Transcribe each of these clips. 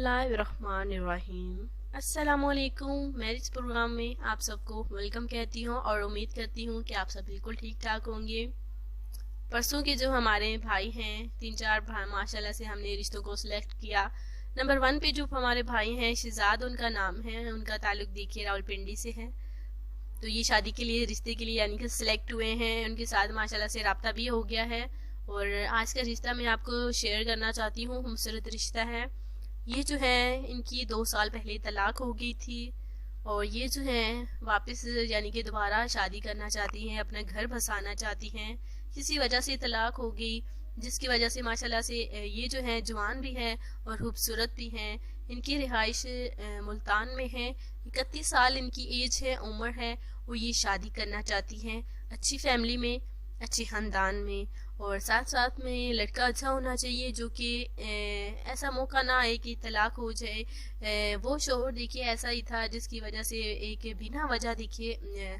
बिस्मिल्लाहिर्रहमानिर्रहीम। अस्सलामुअलैकुम। Marriage programme में आप सबको वेलकम कहती हूँ और उम्मीद करती हूँ कि आप सब बिल्कुल ठीक ठाक होंगे। परसों के जो हमारे भाई हैं, 3-4 भाई माशाल्लाह से हमने रिश्तों को सिलेक्ट किया। नंबर 1 पे जो हमारे भाई हैं, शहजाद उनका नाम है, उनका ताल्लुक देखिए रावलपिंडी से है। तो ये शादी के लिए, रिश्ते के लिए यानी कि सिलेक्ट हुए हैं। उनके साथ माशाल्लाह से राब्ता भी हो गया है और आज का रिश्ता मैं आपको शेयर करना चाहती हूँ। खूबसूरत रिश्ता है। ये जो है इनकी 2 साल पहले तलाक हो गई थी और ये जो है वापस यानी कि दोबारा शादी करना चाहती हैं, अपना घर बसाना चाहती हैं। किसी वजह से तलाक हो गई, जिसकी वजह से माशाल्लाह से ये जो है जवान भी है और खूबसूरत भी हैं। इनकी रिहाइश मुल्तान में है। 31 साल इनकी एज है, उम्र है। वो ये शादी करना चाहती हैं अच्छी फैमिली में, अच्छे ख़ानदान में, और साथ साथ में लड़का अच्छा होना चाहिए, जो कि ऐसा मौका ना आए कि तलाक हो जाए। वो शोहर देखिए ऐसा ही था जिसकी वजह से एक बिना वजह देखिए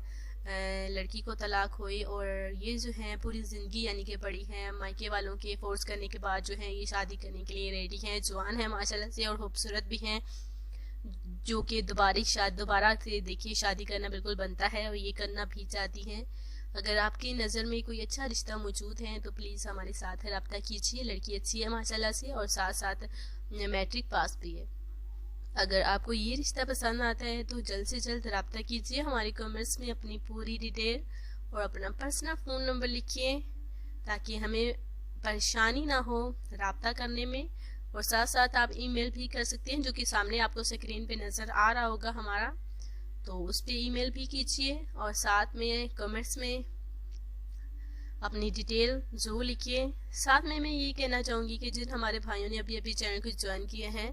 लड़की को तलाक हुई और ये जो है पूरी ज़िंदगी यानी कि पड़ी हैं मायके वालों के फोर्स करने के बाद जो है ये शादी करने के लिए रेडी हैं। जवान है माशाल्लाह से और खूबसूरत भी हैं, जो कि दोबारा से देखिए शादी करना बिल्कुल बनता है और ये करना भी चाहती हैं। अगर आपकी नज़र में कोई अच्छा रिश्ता मौजूद है तो प्लीज़ हमारे साथ रब्ता कीजिए। लड़की अच्छी है माशाल्लाह से और साथ साथ मैट्रिक पास भी है। अगर आपको ये रिश्ता पसंद आता है तो जल्द से जल्द रब्ता कीजिए। हमारे कमेंट्स में अपनी पूरी डिटेल और अपना पर्सनल फ़ोन नंबर लिखिए ताकि हमें परेशानी ना हो रब्ता करने में। और साथ साथ आप ईमेल भी कर सकते हैं, जो कि सामने आपको स्क्रीन पे नज़र आ रहा होगा हमारा, तो उस पर ईमेल भी कीजिए। और साथ में कमेंट्स में अपनी डिटेल ज़रूर लिखिए। साथ में मैं ये कहना चाहूँगी कि जिन हमारे भाइयों ने अभी अभी चैनल को ज्वाइन किए हैं,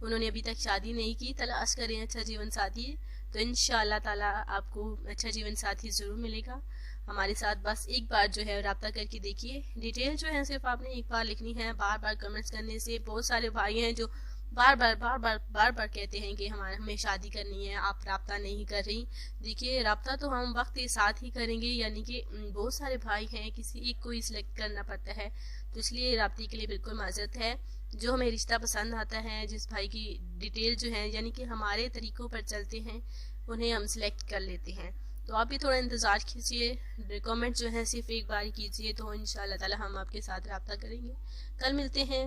उन्होंने अभी तक शादी नहीं की, तलाश करें अच्छा जीवन साथी, तो इंशाअल्लाह ताला आपको अच्छा जीवन साथी ज़रूर मिलेगा। हमारे साथ बस एक बार जो है रब्ता करके देखिए। डिटेल जो है सिर्फ आपने एक बार लिखनी है। बार बार कमेंट्स करने से बहुत सारे भाई हैं जो बार बार कहते हैं कि हमें शादी करनी है, आप रब्ता नहीं कर रही। देखिए रब्ता तो हम वक्त के साथ ही करेंगे, यानी कि बहुत सारे भाई हैं, किसी एक को ही सिलेक्ट करना पड़ता है, तो इसलिए रब्ते के लिए बिल्कुल माजरत है। जो हमें रिश्ता पसंद आता है, जिस भाई की डिटेल जो है यानी कि हमारे तरीक़ों पर चलते हैं, उन्हें हम सिलेक्ट कर लेते हैं। तो आप भी थोड़ा इंतज़ार कीजिए, कमेंट जो है सिर्फ एक बार कीजिए, तो इंशाअल्लाह ताला हम आपके साथ रब्ता करेंगे। कल मिलते हैं,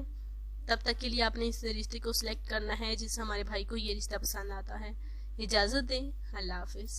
तब तक के लिए आपने इस रिश्ते को सिलेक्ट करना है जिस हमारे भाई को ये रिश्ता पसंद आता है। इजाज़त दें, अल्लाह हाफिज़।